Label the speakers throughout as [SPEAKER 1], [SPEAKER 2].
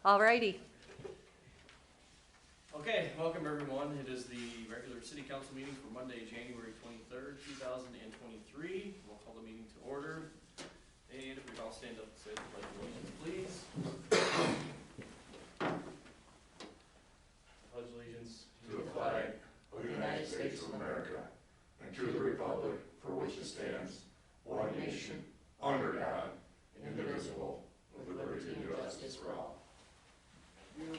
[SPEAKER 1] Alrighty.
[SPEAKER 2] Okay, welcome everyone. It is the regular city council meeting for Monday, January 23rd, 2023. We'll call the meeting to order. And if we'd all stand up and say the pledge of allegiance, please. Pledge allegiance
[SPEAKER 3] To the flag of the United States of America and to the republic for which it stands, one nation, under God, indivisible, with liberty and justice for all.
[SPEAKER 2] Can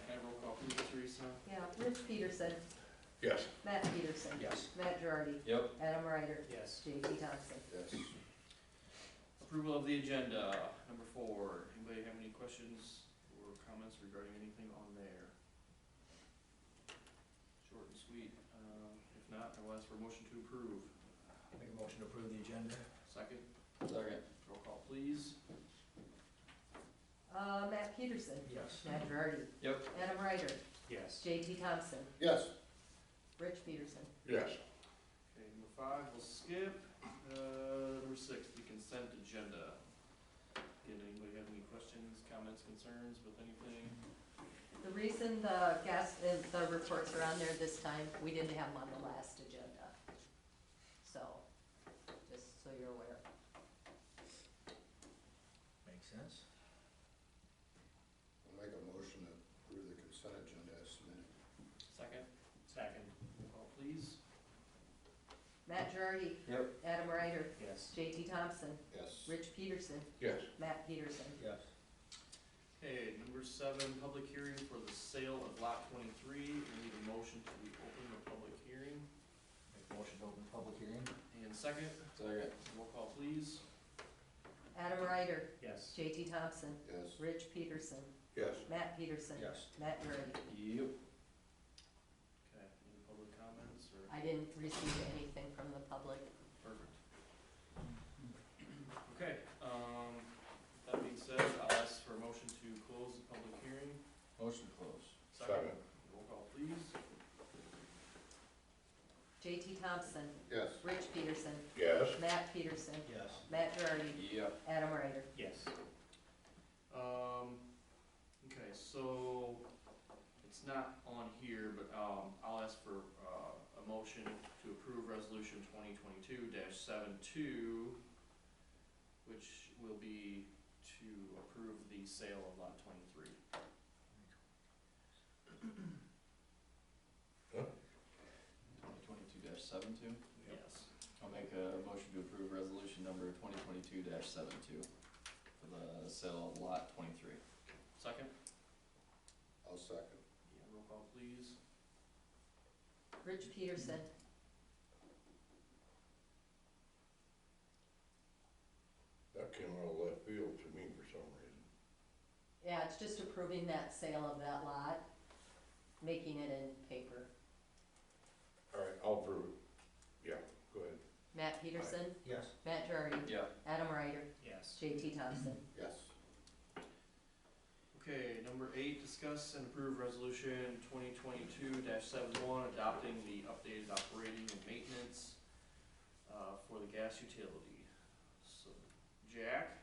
[SPEAKER 2] I roll call please, Teresa?
[SPEAKER 1] Yeah, Rich Peterson,
[SPEAKER 3] Yes.
[SPEAKER 1] Matt Peterson.
[SPEAKER 3] Yes.
[SPEAKER 1] Matt Girardi.
[SPEAKER 2] Yep.
[SPEAKER 1] Adam Ryder.
[SPEAKER 2] Yes.
[SPEAKER 1] J.T. Thompson.
[SPEAKER 3] Yes.
[SPEAKER 2] Approval of the agenda, number 4. Anybody have any questions or comments regarding anything on there? Short and sweet. If not, I will ask for a motion to approve.
[SPEAKER 4] Make a motion to approve the agenda.
[SPEAKER 2] Second.
[SPEAKER 5] Second.
[SPEAKER 2] Roll call please.
[SPEAKER 1] Matt Peterson.
[SPEAKER 4] Yes.
[SPEAKER 1] Matt Girardi.
[SPEAKER 2] Yep.
[SPEAKER 1] Adam Ryder.
[SPEAKER 4] Yes.
[SPEAKER 1] J.T. Thompson.
[SPEAKER 3] Yes.
[SPEAKER 1] Rich Peterson.
[SPEAKER 3] Yes.
[SPEAKER 2] Okay, number 5 we'll skip. Number 6, the consent agenda. Did anybody have any questions, comments, concerns with anything?
[SPEAKER 1] The reason the the reports are on there this time, we didn't have them on the last agenda. So, just so you're aware.
[SPEAKER 4] Makes sense.
[SPEAKER 6] I'll make a motion to approve the consent agenda as submitted.
[SPEAKER 2] Second.
[SPEAKER 4] Second.
[SPEAKER 2] Roll call please.
[SPEAKER 1] Matt Girardi.
[SPEAKER 5] Yep.
[SPEAKER 1] Adam Ryder.
[SPEAKER 4] Yes.
[SPEAKER 1] J.T. Thompson.
[SPEAKER 6] Yes.
[SPEAKER 1] Rich Peterson.
[SPEAKER 3] Yes.
[SPEAKER 1] Matt Peterson.
[SPEAKER 4] Yes.
[SPEAKER 2] Okay, number 7, public hearing for the sale of lot 23. We need a motion to open the public hearing.
[SPEAKER 4] Make a motion to open public hearing.
[SPEAKER 2] And second.
[SPEAKER 5] Second.
[SPEAKER 2] Roll call please.
[SPEAKER 1] Adam Ryder.
[SPEAKER 4] Yes.
[SPEAKER 1] J.T. Thompson.
[SPEAKER 6] Yes.
[SPEAKER 1] Rich Peterson.
[SPEAKER 3] Yes.
[SPEAKER 1] Matt Peterson.
[SPEAKER 4] Yes.
[SPEAKER 1] Matt Girardi.
[SPEAKER 5] Yep.
[SPEAKER 2] Okay, any public comments or?
[SPEAKER 1] I didn't receive anything from the public.
[SPEAKER 2] Perfect. Okay, that being said, I'll ask for a motion to close the public hearing.
[SPEAKER 5] Motion closed.
[SPEAKER 3] Second.
[SPEAKER 2] Roll call please.
[SPEAKER 1] J.T. Thompson.
[SPEAKER 6] Yes.
[SPEAKER 1] Rich Peterson.
[SPEAKER 3] Yes.
[SPEAKER 1] Matt Peterson.
[SPEAKER 4] Yes.
[SPEAKER 1] Matt Girardi.
[SPEAKER 5] Yep.
[SPEAKER 1] Adam Ryder.
[SPEAKER 4] Yes.
[SPEAKER 2] Okay, so it's not on here, but I'll ask for a motion to approve resolution 2022-72, which will be to approve the sale of lot 23.
[SPEAKER 3] Huh?
[SPEAKER 5] 2022-72.
[SPEAKER 2] Yes.
[SPEAKER 5] I'll make a motion to approve resolution number 2022-72 for the sale of lot 23.
[SPEAKER 2] Second?
[SPEAKER 6] I'll second.
[SPEAKER 2] Yeah, roll call please.
[SPEAKER 1] Rich Peterson.
[SPEAKER 3] That came out of left field to me for some reason.
[SPEAKER 1] Yeah, it's just approving that sale of that lot, making it in paper.
[SPEAKER 3] All right, I'll approve it. Yeah, go ahead.
[SPEAKER 1] Matt Peterson.
[SPEAKER 4] Yes.
[SPEAKER 1] Matt Girardi.
[SPEAKER 5] Yep.
[SPEAKER 1] Adam Ryder.
[SPEAKER 4] Yes.
[SPEAKER 1] J.T. Thompson.
[SPEAKER 6] Yes.
[SPEAKER 2] Okay, number 8, discuss and approve resolution 2022-71, adopting the updated operating and maintenance for the gas utility. So, Jack,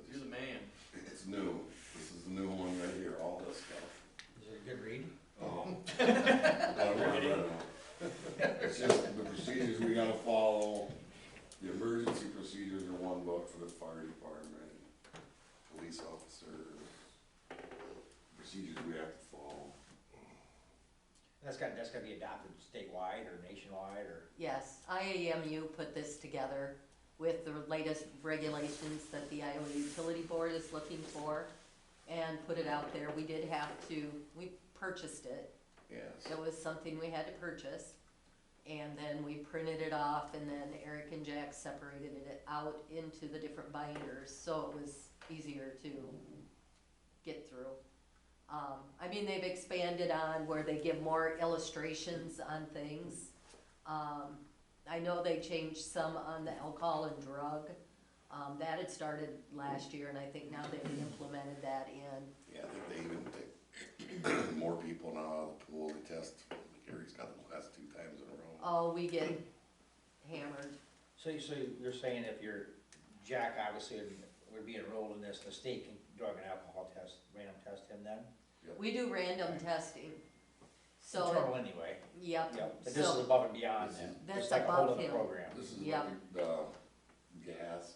[SPEAKER 2] you're the man.
[SPEAKER 7] It's new. This is the new one right here, all this stuff.
[SPEAKER 4] Is it a good read?
[SPEAKER 7] Oh. I don't know. It's just the procedures we gotta follow. The emergency procedures are one book for the fire department, police officers, procedures we have to follow.
[SPEAKER 4] That's gotta be adopted statewide or nationwide or?
[SPEAKER 1] Yes, IAMU put this together with the latest regulations that the Iowa Utility Board is looking for and put it out there. We did have to, we purchased it.
[SPEAKER 7] Yes.
[SPEAKER 1] It was something we had to purchase. And then we printed it off and then Eric and Jack separated it out into the different binders, so it was easier to get through. I mean, they've expanded on where they give more illustrations on things. I know they changed some on the alcohol and drug. That had started last year and I think now they've implemented that in.
[SPEAKER 7] Yeah, I think they even take more people now out of the pool. They test. Gary's got them the last 2 times in a row.
[SPEAKER 1] Oh, we get hammered.
[SPEAKER 4] So you're saying if you're, Jack obviously would be enrolled in this, the state can drug and alcohol test, random test him then?
[SPEAKER 1] We do random testing,
[SPEAKER 4] It's
[SPEAKER 1] so,
[SPEAKER 4] trouble anyway.
[SPEAKER 1] yep,
[SPEAKER 4] Yep, but this is
[SPEAKER 1] so,
[SPEAKER 4] above and beyond
[SPEAKER 7] This
[SPEAKER 4] then.
[SPEAKER 7] is-
[SPEAKER 1] That's
[SPEAKER 4] It's like a whole
[SPEAKER 1] above
[SPEAKER 4] other
[SPEAKER 1] him.
[SPEAKER 4] program.
[SPEAKER 7] This is
[SPEAKER 1] Yep.
[SPEAKER 7] what the gas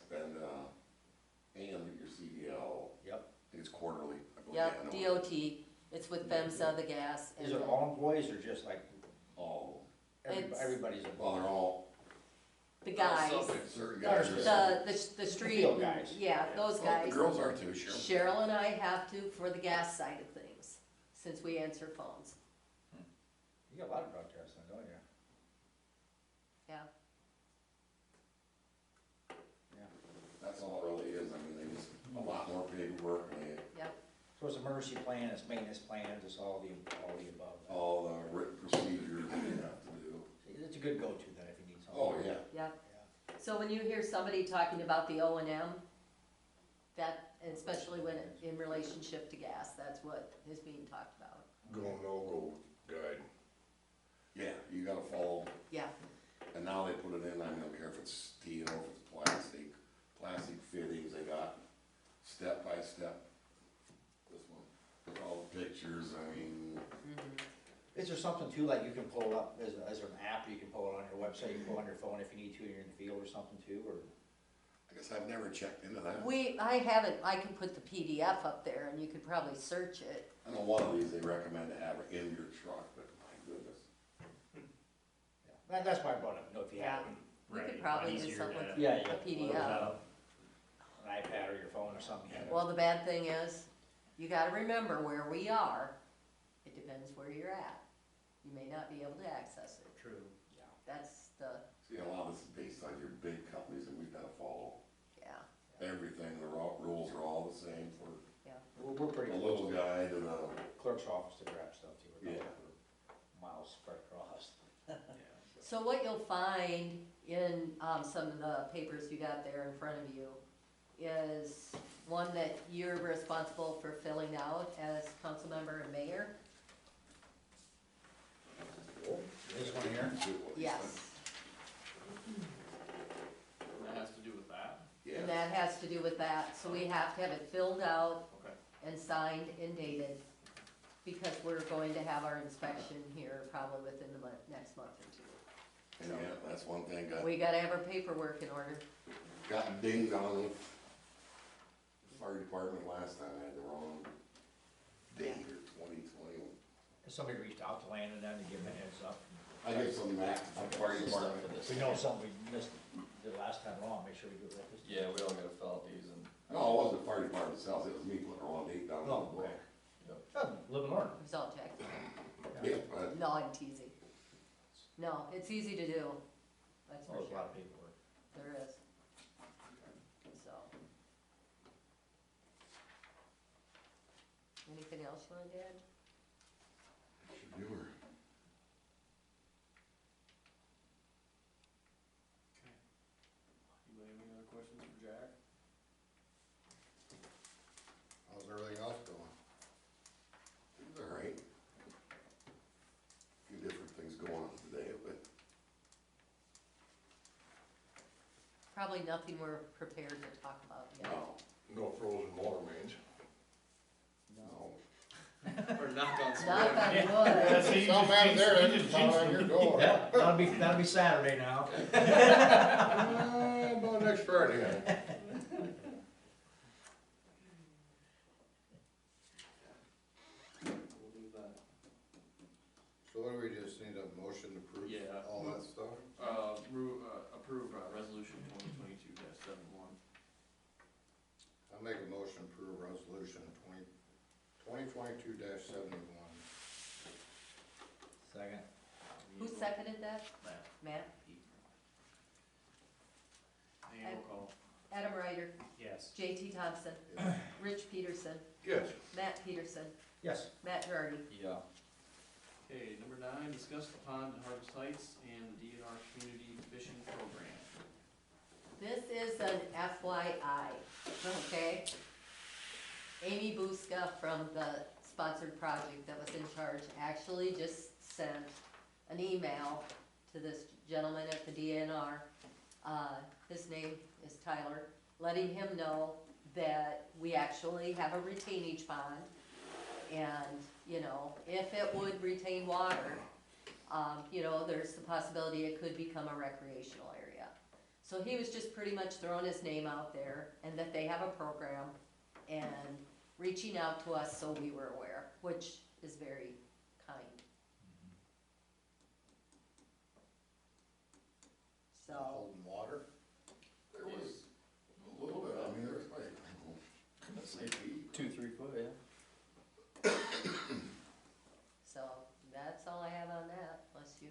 [SPEAKER 7] and your CDL,
[SPEAKER 4] Yep.
[SPEAKER 7] it's quarterly. I believe.
[SPEAKER 1] yep,
[SPEAKER 7] I know.
[SPEAKER 1] DOT, it's with FEMSA, the gas, and
[SPEAKER 4] Is it
[SPEAKER 1] then-
[SPEAKER 4] all employees or just like
[SPEAKER 7] All,
[SPEAKER 1] It's-
[SPEAKER 4] everybody's
[SPEAKER 7] well,
[SPEAKER 4] involved?
[SPEAKER 7] they're all,
[SPEAKER 1] the guys,
[SPEAKER 7] certain
[SPEAKER 1] the,
[SPEAKER 7] guys are.
[SPEAKER 1] the street,
[SPEAKER 4] field guys.
[SPEAKER 1] yeah, those
[SPEAKER 7] Well,
[SPEAKER 1] guys.
[SPEAKER 7] the girls are too, Cheryl.
[SPEAKER 1] Cheryl and I have to for the gas side of things, since we answer phones,
[SPEAKER 4] You got a lot of drug tests then, don't you?
[SPEAKER 1] yeah.
[SPEAKER 4] Yeah.
[SPEAKER 7] That's all it really is. I mean, they just, a lot more paperwork and they,
[SPEAKER 4] So it's emergency plan, it's maintenance plans, it's all the above.
[SPEAKER 7] all the written procedures that you have to do.
[SPEAKER 4] It's a good go-to then if you need something.
[SPEAKER 7] Oh, yeah.
[SPEAKER 1] Yeah,
[SPEAKER 4] Yeah.
[SPEAKER 1] so when you hear somebody talking about the O and M, that, especially when it, in relationship to gas, that's what is being talked about.
[SPEAKER 3] Go, no-go guide.
[SPEAKER 7] Yeah, you gotta follow,
[SPEAKER 1] Yeah,
[SPEAKER 7] and now they put it in, I don't care if it's steel, if it's plastic fittings, they got step by step. This one, with all the pictures, I mean,
[SPEAKER 4] Is there something too, like you can pull it up as an app, you can pull it on your website, you can pull it on your phone if you need to, you're in the field or something too, or?
[SPEAKER 7] I guess I've never checked into that.
[SPEAKER 1] I haven't, I can put the PDF up there and you could probably search it.
[SPEAKER 7] I know one of these they recommend to have it in your truck, but my goodness.
[SPEAKER 4] Yeah. That's why I brought up, you know, if you have
[SPEAKER 1] Yeah.
[SPEAKER 4] it,
[SPEAKER 1] We could
[SPEAKER 8] Right,
[SPEAKER 1] probably do
[SPEAKER 8] easier
[SPEAKER 1] something
[SPEAKER 8] to-
[SPEAKER 1] with
[SPEAKER 4] Yeah,
[SPEAKER 1] a
[SPEAKER 4] yeah.
[SPEAKER 1] PDF.
[SPEAKER 4] an iPad or your phone or something. you have it.
[SPEAKER 1] Well, the bad thing is, you gotta remember where we are, it depends where you're at. You may not be able to access it,
[SPEAKER 8] True.
[SPEAKER 4] Yeah.
[SPEAKER 1] that's the,
[SPEAKER 7] See, a lot of this is based on your big companies and we've gotta follow
[SPEAKER 1] yeah,
[SPEAKER 7] everything, the rules are all the same for
[SPEAKER 4] We're pretty
[SPEAKER 7] a
[SPEAKER 4] close
[SPEAKER 7] little
[SPEAKER 4] to
[SPEAKER 7] guy to the,
[SPEAKER 4] the clerk's office to grab stuff too. We're
[SPEAKER 7] Yeah.
[SPEAKER 4] not miles spread across.
[SPEAKER 1] so what you'll find in, some of the papers you got there in front of you is one that you're responsible for filling out as council member and mayor.
[SPEAKER 4] This one here?
[SPEAKER 1] Yes,
[SPEAKER 2] And that has to do with that?
[SPEAKER 7] Yeah,
[SPEAKER 1] and that has to do with that, so we have to have it filled out
[SPEAKER 2] Okay.
[SPEAKER 1] and signed and dated, because we're going to have our inspection here probably within the next month or two.
[SPEAKER 7] and yeah, that's one thing,
[SPEAKER 1] We gotta have our paperwork in order.
[SPEAKER 7] got dinged on the fire department last time, I had the wrong date or 2020.
[SPEAKER 4] Has somebody reached out to Landon then to give him a heads up?
[SPEAKER 7] I get some back to the fire
[SPEAKER 5] Some stuff for
[SPEAKER 7] department.
[SPEAKER 5] this.
[SPEAKER 4] We know something we missed the last time wrong, make sure we do it right this time.
[SPEAKER 5] Yeah, we all gotta fill out these and.
[SPEAKER 7] No, it wasn't the fire department itself, it was me putting the wrong date down on the
[SPEAKER 4] Oh,
[SPEAKER 7] book.
[SPEAKER 4] okay. Live and learn.
[SPEAKER 1] It was all checked.
[SPEAKER 7] Yeah, but
[SPEAKER 1] No, I'm teasing. No, it's easy to do, that's
[SPEAKER 4] Oh,
[SPEAKER 1] for
[SPEAKER 4] there's a lot
[SPEAKER 1] sure.
[SPEAKER 4] of paperwork.
[SPEAKER 1] There is. So. Anything else you wanna add?
[SPEAKER 7] should do her.
[SPEAKER 2] Anybody have any other questions for Jack?
[SPEAKER 6] How's everything else going?
[SPEAKER 7] It's all right. Few different things going on today, but
[SPEAKER 1] Probably nothing we're prepared to talk about yet.
[SPEAKER 7] no,
[SPEAKER 3] No frozen water mains.
[SPEAKER 7] no.
[SPEAKER 2] Or knock on some
[SPEAKER 1] Knock
[SPEAKER 2] wood.
[SPEAKER 1] on
[SPEAKER 8] Yeah,
[SPEAKER 1] wood.
[SPEAKER 8] see, you
[SPEAKER 6] Some
[SPEAKER 8] just
[SPEAKER 6] out there,
[SPEAKER 8] jinxed-
[SPEAKER 6] that's
[SPEAKER 8] you just
[SPEAKER 6] about on
[SPEAKER 8] jinxed
[SPEAKER 6] your
[SPEAKER 8] it.
[SPEAKER 6] door.
[SPEAKER 4] Yeah, that'll be Saturday now.
[SPEAKER 3] About next Friday.
[SPEAKER 2] We'll do that.
[SPEAKER 6] So what do we just need a motion to approve
[SPEAKER 2] Yeah.
[SPEAKER 6] all that stuff?
[SPEAKER 2] Approve, resolution 2022-71.
[SPEAKER 6] I make a motion to approve resolution 2022-71.
[SPEAKER 4] Second.
[SPEAKER 1] Who seconded that?
[SPEAKER 2] Matt.
[SPEAKER 1] Matt?
[SPEAKER 2] Any roll call?
[SPEAKER 1] Adam Ryder,
[SPEAKER 8] Yes.
[SPEAKER 1] JT Thompson,
[SPEAKER 6] Yes.
[SPEAKER 1] Rich Peterson,
[SPEAKER 3] Yes.
[SPEAKER 1] Matt Peterson,
[SPEAKER 4] Yes.
[SPEAKER 1] Matt Girardi.
[SPEAKER 5] Yeah.
[SPEAKER 2] Okay, number 9, discuss the pond and harvest heights and the DNR community fishing program.
[SPEAKER 1] This is an FYI, okay? Amy Buska from the sponsored project that was in charge actually just sent an email to this gentleman at the DNR. His name is Tyler, letting him know that we actually have a retainage pond. And, you know, if it would retain water, you know, there's the possibility it could become a recreational area. So he was just pretty much throwing his name out there, and that they have a program, and reaching out to us so we were aware, which is very kind. So,
[SPEAKER 6] Holding water?
[SPEAKER 7] There was a little bit, I mean, there's like, let's say feet.
[SPEAKER 5] 2-3 foot, yeah.
[SPEAKER 1] so that's all I have on that, unless you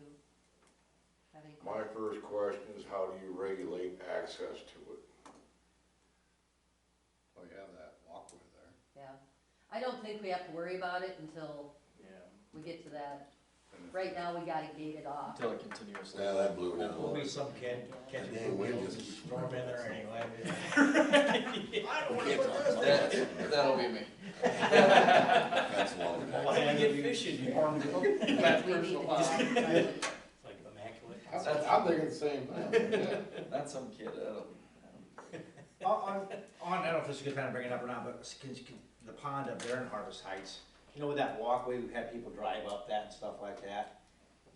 [SPEAKER 1] have any
[SPEAKER 3] My
[SPEAKER 1] questions.
[SPEAKER 3] first question is, how do you regulate access to it?
[SPEAKER 6] Oh, you have that walkway there.
[SPEAKER 1] Yeah, I don't think we have to worry about it until
[SPEAKER 2] Yeah.
[SPEAKER 1] we get to that. Right now, we gotta gate it off.
[SPEAKER 5] Until it continuously.
[SPEAKER 7] Yeah, that blew down.
[SPEAKER 4] Will be some kid catching
[SPEAKER 7] Dang,
[SPEAKER 4] two
[SPEAKER 7] wind
[SPEAKER 4] wheels and
[SPEAKER 7] just-
[SPEAKER 4] throw them in there anyway.
[SPEAKER 5] That'll be me.
[SPEAKER 7] That's a long
[SPEAKER 4] Well,
[SPEAKER 7] time.
[SPEAKER 4] I get fishing here.
[SPEAKER 5] That's
[SPEAKER 1] We need
[SPEAKER 5] personal
[SPEAKER 1] to
[SPEAKER 5] pond.
[SPEAKER 8] Like immaculate.
[SPEAKER 6] I'm thinking the same thing, yeah.
[SPEAKER 5] That's some kid,
[SPEAKER 4] I don't know if this is a good time to bring it up or not, but the pond up there in Harvest Heights, you know, with that walkway, we've had people drive up that and stuff like that.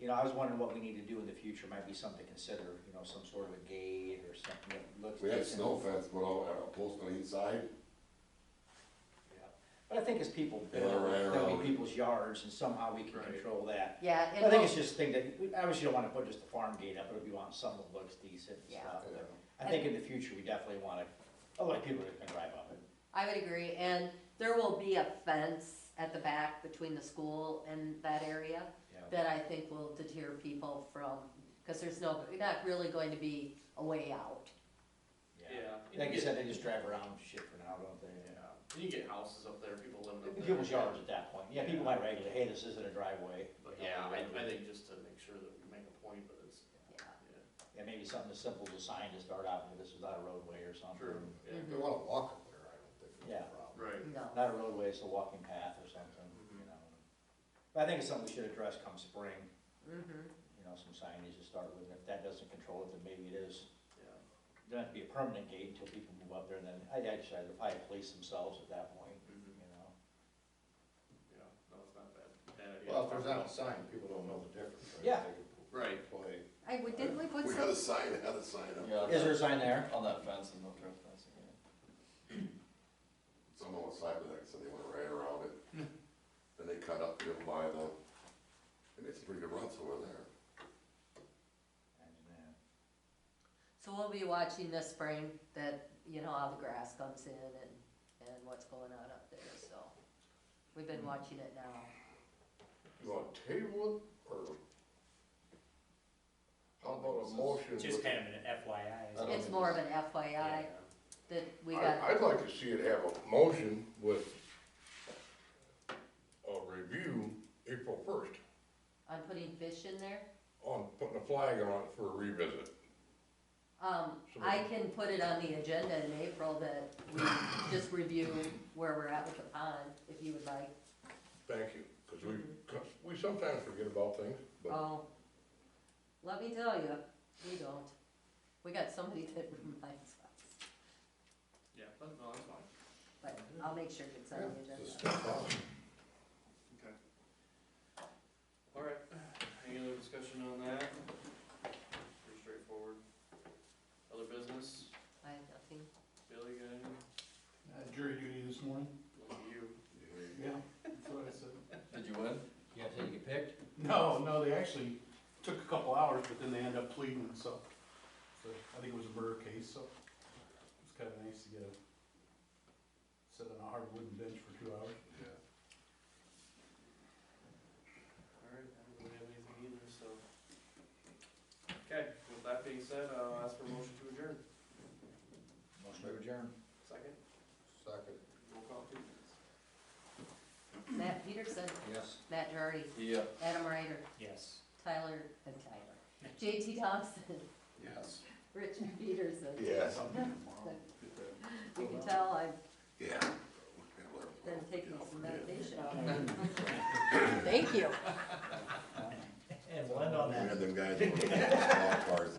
[SPEAKER 4] You know, I was wondering what we need to do in the future, might be something to consider, you know, some sort of a gate or something that looks.
[SPEAKER 7] We had
[SPEAKER 4] decent.
[SPEAKER 7] snow fence put out, a post on each side.
[SPEAKER 4] Yeah. But I think as people
[SPEAKER 7] Yeah,
[SPEAKER 4] build,
[SPEAKER 7] right
[SPEAKER 4] there'll
[SPEAKER 7] around.
[SPEAKER 4] be people's yards and somehow we can
[SPEAKER 2] Right.
[SPEAKER 4] control that.
[SPEAKER 1] Yeah,
[SPEAKER 4] I
[SPEAKER 1] and
[SPEAKER 4] think
[SPEAKER 1] we'll-
[SPEAKER 4] it's just a thing that, obviously you don't wanna put just a farm gate up, but if you want something that looks decent and
[SPEAKER 1] Yeah.
[SPEAKER 4] stuff. But I think in the future, we definitely wanna, otherwise people are gonna drive up it.
[SPEAKER 1] I would agree, and there will be a fence at the back between the school and that area
[SPEAKER 4] Yeah.
[SPEAKER 1] that I think will deter people from, cause there's not really going to be a way out.
[SPEAKER 2] Yeah.
[SPEAKER 4] Like you said, they just drive around and shit for now, don't they?
[SPEAKER 2] Yeah, and you get houses up there, people living up there.
[SPEAKER 4] People's yards at that point. Yeah, people might regulate, hey, this isn't a driveway.
[SPEAKER 2] But yeah, I think just to make sure that we make a point that it's,
[SPEAKER 1] Yeah.
[SPEAKER 2] yeah,
[SPEAKER 4] Yeah, maybe something as simple as a sign to start out, this is not a roadway or something.
[SPEAKER 2] true, yeah,
[SPEAKER 6] If they wanna walk up there, I don't think it's
[SPEAKER 4] Yeah.
[SPEAKER 6] a problem.
[SPEAKER 2] right.
[SPEAKER 1] No,
[SPEAKER 4] Not a roadway, it's a walking path or something, you know. But I think it's something we should address come spring, you know, some signage to start with. If that doesn't control it, then maybe it is.
[SPEAKER 2] Yeah,
[SPEAKER 4] It doesn't have to be a permanent gate until people move up there, and then I'd actually, I'd probably police themselves at that point,
[SPEAKER 2] Mhm.
[SPEAKER 4] you know.
[SPEAKER 2] yeah, no, it's not a bad idea.
[SPEAKER 6] Well, if there's not a sign, people don't know the difference, right?
[SPEAKER 4] Yeah.
[SPEAKER 6] They could
[SPEAKER 2] Right.
[SPEAKER 6] play.
[SPEAKER 1] didn't we put
[SPEAKER 7] We had a
[SPEAKER 1] some,
[SPEAKER 7] sign, had a sign up.
[SPEAKER 5] Yeah.
[SPEAKER 4] Is there a sign there?
[SPEAKER 5] On that fence and no trespassing, yeah.
[SPEAKER 7] Someone was side of that, so they went right around it. Then they cut up, you know, by the, and it's a pretty good runs over there.
[SPEAKER 4] Imagine that.
[SPEAKER 1] so we'll be watching this spring that, you know, how the grass comes in and what's going on up there, so. We've been watching it now.
[SPEAKER 3] You want to table it, or how about a motion?
[SPEAKER 8] Just
[SPEAKER 3] with-
[SPEAKER 8] kind of an FYI.
[SPEAKER 5] I don't
[SPEAKER 1] It's
[SPEAKER 5] think
[SPEAKER 1] more of
[SPEAKER 5] it's-
[SPEAKER 1] an FYI that we got,
[SPEAKER 3] I'd like to see it have a motion with a review April 1st,
[SPEAKER 1] on putting fish in there.
[SPEAKER 3] on putting a flag on it for a revisit.
[SPEAKER 1] I can put it on the agenda in April that we just review where we're at with the pond, if you would like.
[SPEAKER 3] Thank you, because we sometimes forget about things, but
[SPEAKER 1] Oh, let me tell you, we don't. We got somebody that reminds us,
[SPEAKER 2] Yeah, but no, that's fine.
[SPEAKER 1] but I'll make sure it's on the agenda.
[SPEAKER 6] Just step on.
[SPEAKER 2] Okay. All right, any other discussion on that? Pretty straightforward. Other business?
[SPEAKER 1] I have nothing.
[SPEAKER 2] Billy, got anything?
[SPEAKER 9] Jury duty this morning?
[SPEAKER 2] Look at you.
[SPEAKER 9] Yeah, that's what I said.
[SPEAKER 5] Did you win?
[SPEAKER 4] You have to get picked?
[SPEAKER 9] No, they actually took a couple hours, but then they ended up pleading, so I think it was a murder case, so it's kinda nice to get a, sit on a hard wooden bench for 2 hours.
[SPEAKER 6] Yeah.
[SPEAKER 2] All right, I don't really have anything either, so. Okay, with that being said, I'll ask for a motion to adjourn.
[SPEAKER 4] Motion to adjourn.
[SPEAKER 2] Second,
[SPEAKER 6] Second.
[SPEAKER 2] roll call please.
[SPEAKER 1] Matt Peterson,
[SPEAKER 4] Yes.
[SPEAKER 1] Matt Jardy,
[SPEAKER 5] Yeah.
[SPEAKER 1] Adam Ryder,
[SPEAKER 8] Yes.
[SPEAKER 1] Tyler, JT Thompson,
[SPEAKER 6] Yes.
[SPEAKER 1] Richard Peterson.
[SPEAKER 7] Yes.
[SPEAKER 1] You can tell I've
[SPEAKER 7] Yeah.
[SPEAKER 1] been taking some medication on it. Thank you.
[SPEAKER 4] And we'll end on
[SPEAKER 7] We
[SPEAKER 4] that.
[SPEAKER 7] had them guys over there, small cars.